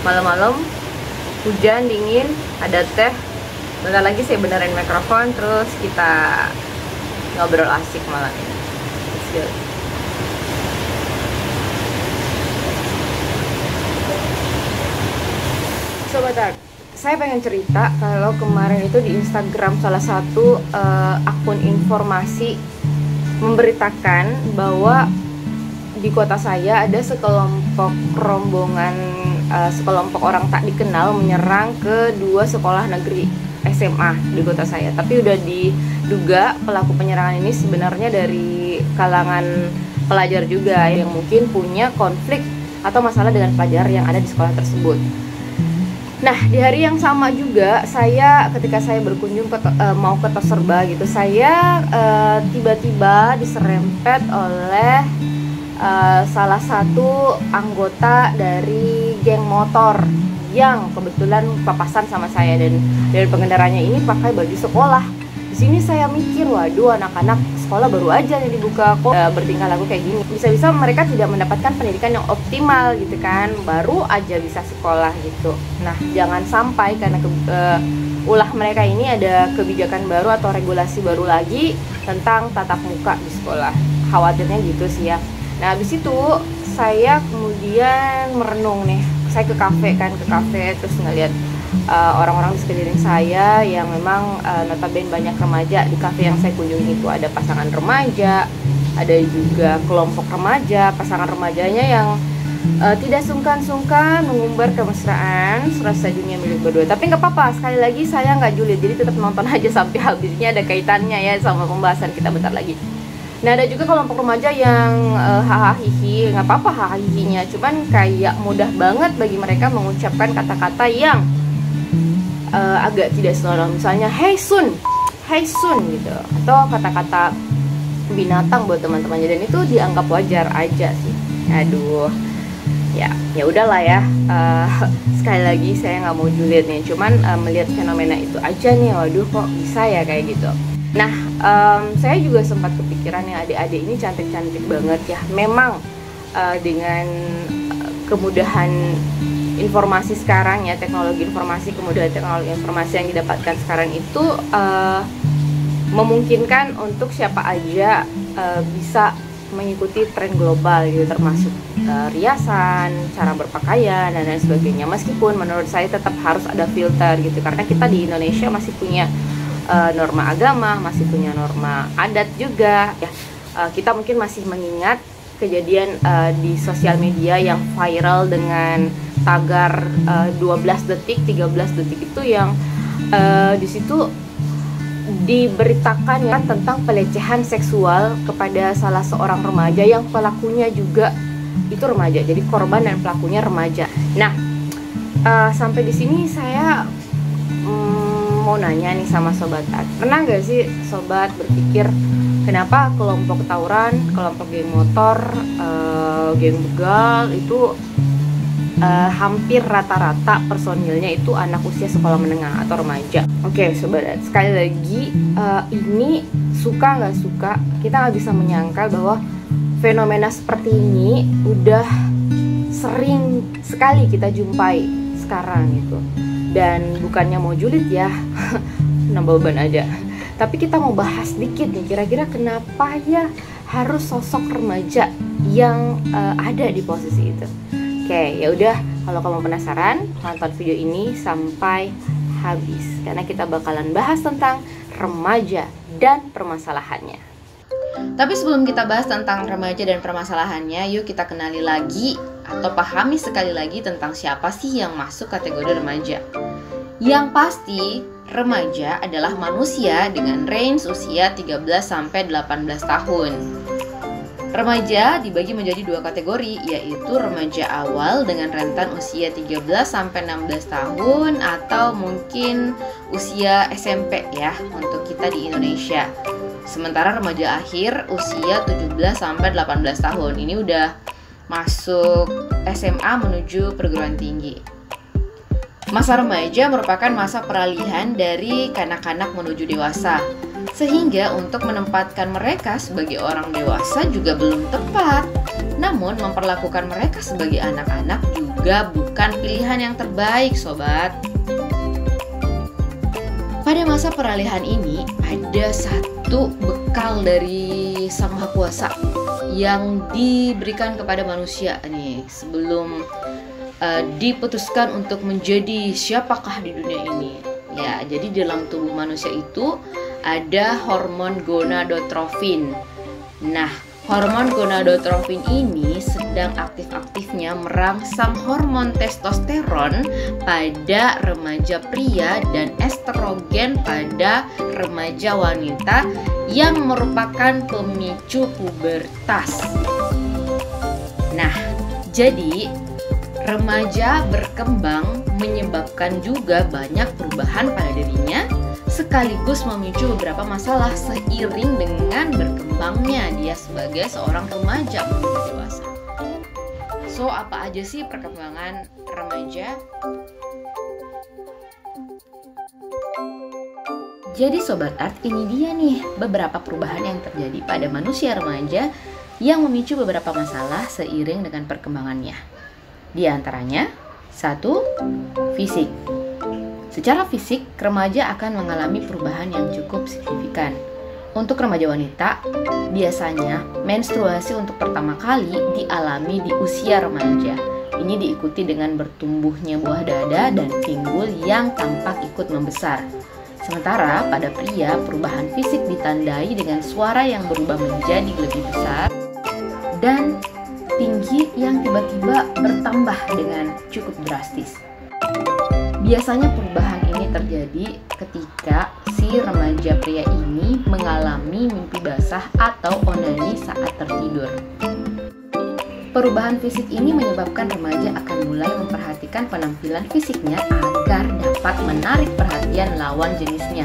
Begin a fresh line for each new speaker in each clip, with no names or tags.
malam-malam, hujan, dingin, ada teh. Bentar lagi saya benerin mikrofon, terus kita ngobrol asik malam ini. Let's go. Sobat Art, saya pengen cerita kalau kemarin itu di Instagram salah satu akun informasi memberitakan bahwa di kota saya ada sekelompok rombongan, sekelompok orang tak dikenal menyerang ke dua sekolah negeri SMA di kota saya. Tapi udah diduga pelaku penyerangan ini sebenarnya dari kalangan pelajar juga yang mungkin punya konflik atau masalah dengan pelajar yang ada di sekolah tersebut. Nah, di hari yang sama juga ketika saya berkunjung mau ke Toserba gitu, saya tiba-tiba diserempet oleh salah satu anggota dari geng motor yang kebetulan papasan sama saya, dan pengendaranya ini pakai baju sekolah. Di sini saya mikir, waduh, anak-anak sekolah baru aja nih dibuka kok bertingkah laku kayak gini. Bisa-bisa mereka tidak mendapatkan pendidikan yang optimal gitu kan, baru aja bisa sekolah gitu. Nah, jangan sampai karena ulah mereka ini ada kebijakan baru atau regulasi baru lagi tentang tatap muka di sekolah. Khawatirnya gitu sih ya. Nah, habis itu saya kemudian merenung nih. Saya ke kafe terus ngeliat orang-orang di sekeliling saya yang memang notabene banyak remaja. Di kafe yang saya kunjungi itu ada pasangan remaja, ada juga kelompok remaja, pasangan remajanya yang tidak sungkan-sungkan mengumbar kemesraan serasa dunia milik berdua. Tapi nggak apa-apa, sekali lagi saya nggak julid, jadi tetap nonton aja sampai habisnya, ada kaitannya ya sama pembahasan kita bentar lagi. Nah, ada juga kelompok remaja yang hahaha, nggak apa-apa hahaha, cuman kayak mudah banget bagi mereka mengucapkan kata-kata yang agak tidak senonoh, misalnya hey sun gitu, atau kata-kata binatang buat teman-temannya, dan itu dianggap wajar aja sih. Aduh, ya udahlah ya. Sekali lagi saya nggak mau julid nih, cuman melihat fenomena itu aja nih, waduh kok bisa ya kayak gitu. Nah, saya juga sempat kepikiran ya, adik-adik ini cantik-cantik banget ya. Memang dengan kemudahan informasi sekarang ya, teknologi informasi, kemudahan teknologi informasi yang didapatkan sekarang itu memungkinkan untuk siapa aja bisa mengikuti tren global gitu, termasuk riasan, cara berpakaian dan lain sebagainya. Meskipun menurut saya tetap harus ada filter gitu, karena kita di Indonesia masih punya norma agama, masih punya norma adat juga ya. Kita mungkin masih mengingat kejadian di sosial media yang viral dengan tagar 12 detik, 13 detik itu yang di situ diberitakan ya tentang pelecehan seksual kepada salah seorang remaja yang pelakunya juga itu remaja. Jadi korban dan pelakunya remaja. Nah, sampai di sini saya mau nanya nih sama Sobat Art, pernah gak sih Sobat berpikir kenapa kelompok tawuran, kelompok geng motor, geng begal itu hampir rata-rata personilnya itu anak usia sekolah menengah atau remaja? Oke Sobat Art, sekali lagi ini suka gak suka, kita gak bisa menyangkal bahwa fenomena seperti ini udah sering sekali kita jumpai sekarang gitu. Dan bukannya mau julid ya, nambah beban aja. Tapi kita mau bahas dikit nih, kira-kira kenapa ya harus sosok remaja yang ada di posisi itu. Oke, ya udah, kalau kamu penasaran, tonton video ini sampai habis karena kita bakalan bahas tentang remaja dan permasalahannya. Tapi sebelum kita bahas tentang remaja dan permasalahannya, yuk kita kenali lagi atau pahami sekali lagi tentang siapa sih yang masuk kategori remaja. Yang pasti, remaja adalah manusia dengan range usia 13-18 tahun. Remaja dibagi menjadi dua kategori, yaitu remaja awal dengan rentan usia 13-16 tahun atau mungkin usia SMP ya untuk kita di Indonesia. Sementara remaja akhir usia 17-18 tahun. Ini udah masuk SMA menuju perguruan tinggi. Masa remaja merupakan masa peralihan dari kanak-kanak menuju dewasa, sehingga untuk menempatkan mereka sebagai orang dewasa juga belum tepat. Namun memperlakukan mereka sebagai anak-anak juga
juga bukan pilihan yang terbaik, sobat. Pada masa peralihan ini, ada satu bekal dari Sang Maha Kuasa yang diberikan kepada manusia nih sebelum diputuskan untuk menjadi siapakah di dunia ini. Ya, jadi dalam tubuh manusia itu ada hormon gonadotrofin. Nah, hormon gonadotrofin ini sedang aktif-aktifnya merangsang hormon testosteron pada remaja pria dan estrogen pada remaja wanita yang merupakan pemicu pubertas. Nah, jadi remaja berkembang menyebabkan juga banyak perubahan pada dirinya, sekaligus memicu beberapa masalah seiring dengan berkembangnya dia sebagai seorang remaja menuju dewasa. So, apa aja sih perkembangan remaja? Jadi Sobat Art, ini dia nih beberapa perubahan yang terjadi pada manusia remaja yang memicu beberapa masalah seiring dengan perkembangannya. Di antaranya, 1. Fisik. Secara fisik, remaja akan mengalami perubahan yang cukup signifikan. Untuk remaja wanita, biasanya menstruasi untuk pertama kali dialami di usia remaja. Ini diikuti dengan bertumbuhnya buah dada dan pinggul yang tampak ikut membesar. Sementara pada pria, perubahan fisik ditandai dengan suara yang berubah menjadi lebih besar dan tinggi yang tiba-tiba bertambah dengan cukup drastis. Biasanya perubahan ini terjadi ketika si remaja pria ini mengalami mimpi basah atau onani saat tertidur. Perubahan fisik ini menyebabkan remaja akan mulai memperhatikan penampilan fisiknya agar dapat menarik perhatian lawan jenisnya.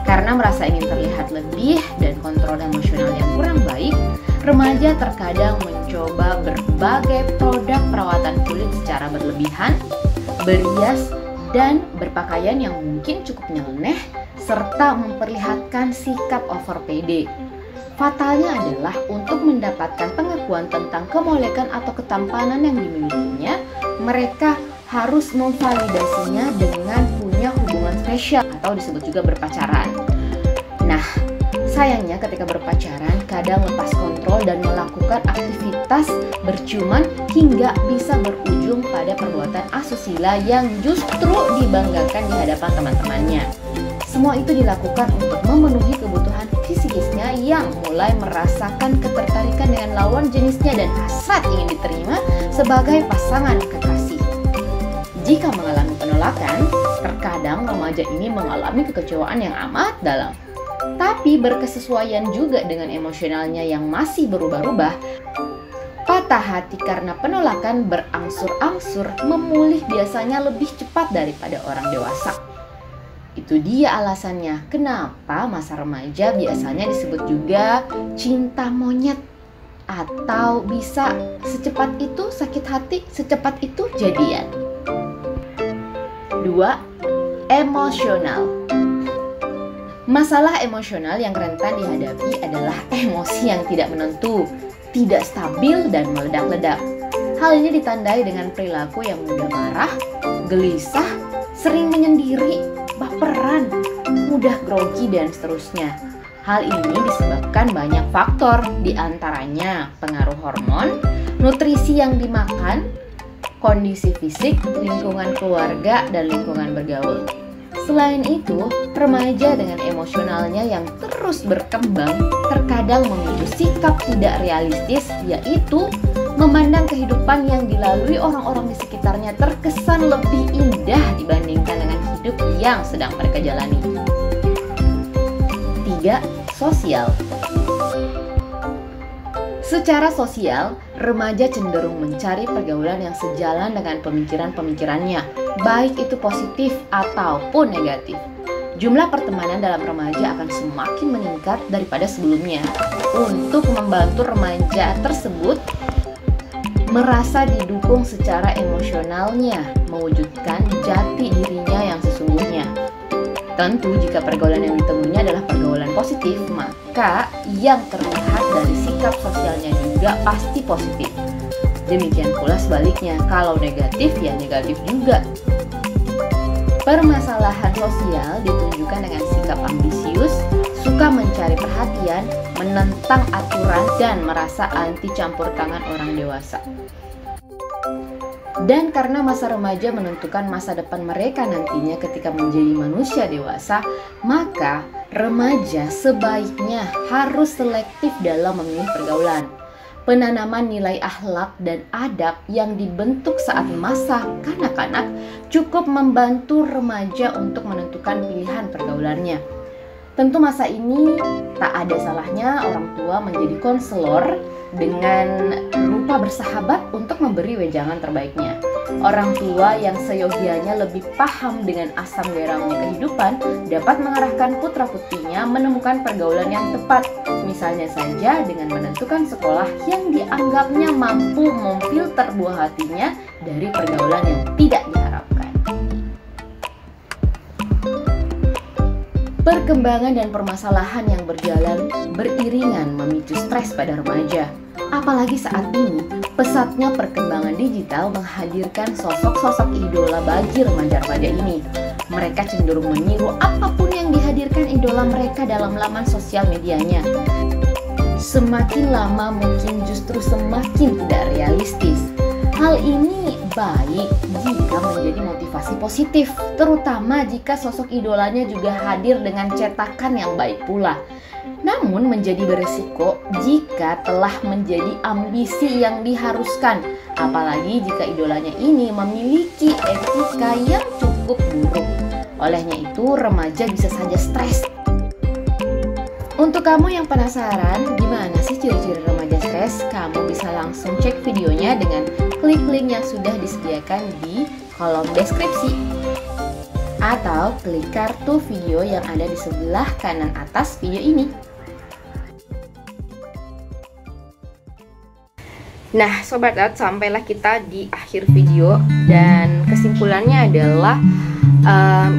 Karena merasa ingin terlihat lebih dan kontrol emosional yang kurang baik, remaja terkadang mencoba berbagai produk perawatan kulit secara berlebihan, berhias, dan berpakaian yang mungkin cukup nyeleneh, serta memperlihatkan sikap over PD. Fatalnya adalah untuk mendapatkan pengakuan tentang kemolekan atau ketampanan yang dimilikinya, mereka harus memvalidasinya dengan punya hubungan spesial atau disebut juga berpacaran. Nah, sayangnya ketika berpacaran kadang lepas kontrol dan melakukan aktivitas berciuman hingga bisa berujung pada perbuatan asusila yang justru dibanggakan di hadapan teman-temannya. Semua itu dilakukan untuk memenuhi kebutuhan fisikisnya yang mulai merasakan ketertarikan dengan lawan jenisnya dan hasrat ingin diterima sebagai pasangan kekasih. Jika mengalami penolakan, terkadang remaja ini mengalami kekecewaan yang amat dalam. Tapi berkesesuaian juga dengan emosionalnya yang masih berubah-ubah, patah hati karena penolakan berangsur-angsur memulih biasanya lebih cepat daripada orang dewasa. Itu dia alasannya kenapa masa remaja biasanya disebut juga cinta monyet, atau bisa secepat itu sakit hati, secepat itu jadian. 2. Emosional. Masalah emosional yang rentan dihadapi adalah emosi yang tidak menentu, tidak stabil, dan meledak-ledak. Hal ini ditandai dengan perilaku yang mudah marah, gelisah, sering menyendiri, baperan, mudah grogi, dan seterusnya. Hal ini disebabkan banyak faktor, diantaranya pengaruh hormon, nutrisi yang dimakan, kondisi fisik, lingkungan keluarga, dan lingkungan bergaul. Selain itu, remaja dengan emosionalnya yang terus berkembang terkadang memicu sikap tidak realistis, yaitu memandang kehidupan yang dilalui orang-orang di sekitarnya terkesan lebih indah dibandingkan dengan hidup yang sedang mereka jalani. 3. Sosial. Secara sosial, remaja cenderung mencari pergaulan yang sejalan dengan pemikiran-pemikirannya, baik itu positif ataupun negatif. Jumlah pertemanan dalam remaja akan semakin meningkat daripada sebelumnya. Untuk membantu remaja tersebut merasa didukung secara emosionalnya, mewujudkan jati dirinya yang sesungguhnya. Tentu jika pergaulan yang ditemuinya adalah pergaulan positif, maka yang terlihat dari sikap sosialnya juga pasti positif. Demikian pula sebaliknya, kalau negatif ya negatif juga. Permasalahan sosial ditunjukkan dengan sikap ambisius, suka mencari perhatian, menentang aturan, dan merasa anti campur tangan orang dewasa. Dan karena masa remaja menentukan masa depan mereka nantinya ketika menjadi manusia dewasa, maka remaja sebaiknya harus selektif dalam memilih pergaulan. Penanaman nilai akhlak dan adab yang dibentuk saat masa kanak-kanak cukup membantu remaja untuk menentukan pilihan pergaulannya. Tentu masa ini tak ada salahnya orang tua menjadi konselor dengan rupa bersahabat untuk memberi wejangan terbaiknya. Orang tua yang seyogianya lebih paham dengan asam garamnya kehidupan dapat mengarahkan putra-putrinya menemukan pergaulan yang tepat. Misalnya saja dengan menentukan sekolah yang dianggapnya mampu memfilter buah hatinya dari pergaulan yang tidak diharapkan. Perkembangan dan permasalahan yang berjalan beriringan memicu stres pada remaja. Apalagi saat ini, pesatnya perkembangan digital menghadirkan sosok-sosok idola bagi remaja-remaja ini. Mereka cenderung meniru apapun yang dihadirkan idola mereka dalam laman sosial medianya. Semakin lama mungkin justru semakin tidak realistis. Hal ini baik jika menjadi motivasi positif, terutama jika sosok idolanya juga hadir dengan cetakan yang baik pula. Namun menjadi beresiko jika telah menjadi ambisi yang diharuskan, apalagi jika idolanya ini memiliki etika yang cukup buruk. Olehnya itu, remaja bisa saja stres. Untuk kamu yang penasaran gimana sih ciri-ciri remaja stres, kamu bisa langsung cek videonya dengan klik link yang sudah disediakan di kolom deskripsi. Atau klik kartu video yang ada di sebelah kanan atas video ini.
Nah Sobat Art, sampailah kita di akhir video dan kesimpulannya adalah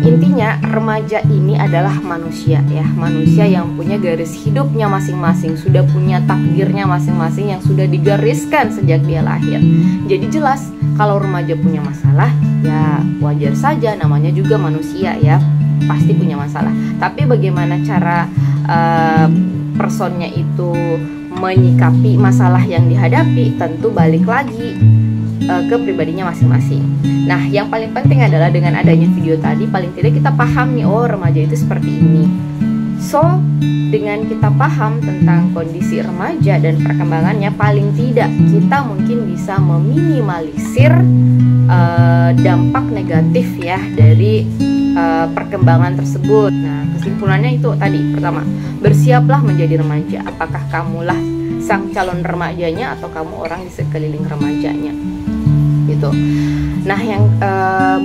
intinya remaja ini adalah manusia ya, manusia yang punya garis hidupnya masing-masing, sudah punya takdirnya masing-masing yang sudah digariskan sejak dia lahir. Jadi jelas kalau remaja punya masalah ya wajar saja, namanya juga manusia ya, pasti punya masalah. Tapi bagaimana cara personnya itu menyikapi masalah yang dihadapi, tentu balik lagi ke pribadinya masing-masing. Nah, yang paling penting adalah dengan adanya video tadi, paling tidak kita paham nih, oh remaja itu seperti ini. So, dengan kita paham tentang kondisi remaja dan perkembangannya, paling tidak kita mungkin bisa meminimalisir dampak negatif ya dari perkembangan tersebut. Nah, kesimpulannya itu tadi, pertama, bersiaplah menjadi remaja. Apakah kamulah sang calon remajanya atau kamu orang di sekeliling remajanya, gitu. Nah, yang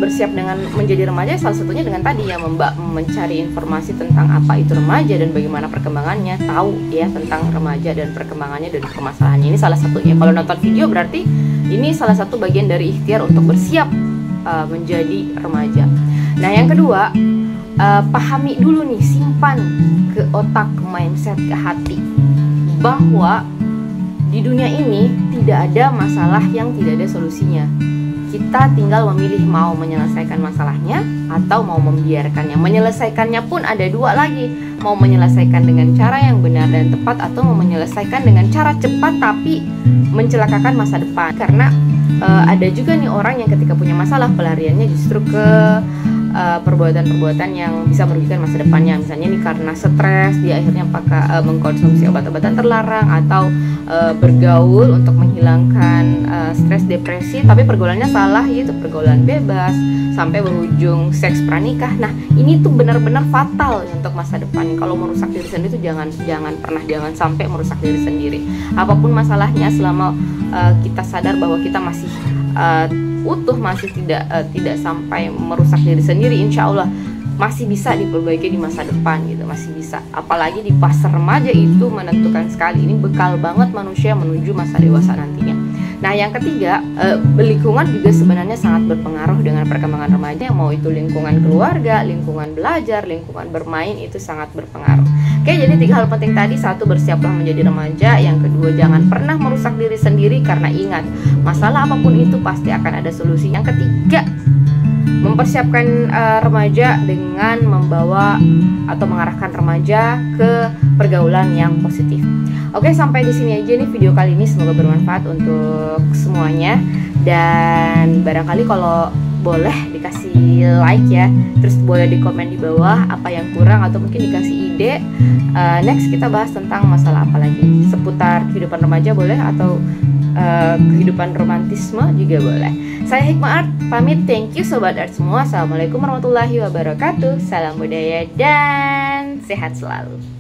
bersiap dengan menjadi remaja salah satunya dengan tadi ya, mencari informasi tentang apa itu remaja dan bagaimana perkembangannya, tahu ya tentang remaja dan perkembangannya dan permasalahannya. Ini salah satunya. Kalau nonton video berarti ini salah satu bagian dari ikhtiar untuk bersiap menjadi remaja. Nah, yang kedua, pahami dulu nih, simpan ke otak, ke mindset, ke hati bahwa di dunia ini tidak ada masalah yang tidak ada solusinya. Kita tinggal memilih mau menyelesaikan masalahnya atau mau membiarkannya. Menyelesaikannya pun ada dua lagi, mau menyelesaikan dengan cara yang benar dan tepat atau mau menyelesaikan dengan cara cepat tapi mencelakakan masa depan. Karena ada juga nih orang yang ketika punya masalah pelariannya justru ke perbuatan-perbuatan yang bisa merugikan masa depannya. Misalnya nih karena stres, dia akhirnya mengkonsumsi obat-obatan terlarang atau bergaul untuk menghilangkan stres, depresi, tapi pergaulannya salah, yaitu pergaulan bebas sampai berujung seks pranikah. Nah, ini tuh benar-benar fatal untuk masa depan. Kalau merusak diri sendiri itu jangan sampai merusak diri sendiri. Apapun masalahnya, selama kita sadar bahwa kita masih utuh, masih tidak sampai merusak diri sendiri, insya Allah masih bisa diperbaiki di masa depan gitu, masih bisa. Apalagi di fase remaja itu menentukan sekali, ini bekal banget manusia menuju masa dewasa nantinya. Nah, yang ketiga, lingkungan juga sebenarnya sangat berpengaruh dengan perkembangan remaja. Mau itu lingkungan keluarga, lingkungan belajar, lingkungan bermain, itu sangat berpengaruh. Oke, jadi 3 hal penting tadi. 1, bersiaplah menjadi remaja. Yang kedua, jangan pernah merusak diri sendiri, karena ingat, masalah apapun itu pasti akan ada solusi. Yang ketiga, mempersiapkan remaja dengan membawa atau mengarahkan remaja ke pergaulan yang positif. Oke, sampai di sini aja nih video kali ini, semoga bermanfaat untuk semuanya. Dan barangkali kalau boleh dikasih like ya, terus boleh di komen di bawah apa yang kurang atau mungkin dikasih ide. Next kita bahas tentang masalah apa lagi, seputar kehidupan remaja boleh, atau kehidupan romantisme juga boleh. Saya Hikmah Art pamit, thank you Sobat Art semua. Assalamualaikum warahmatullahi wabarakatuh. Salam budaya dan sehat selalu.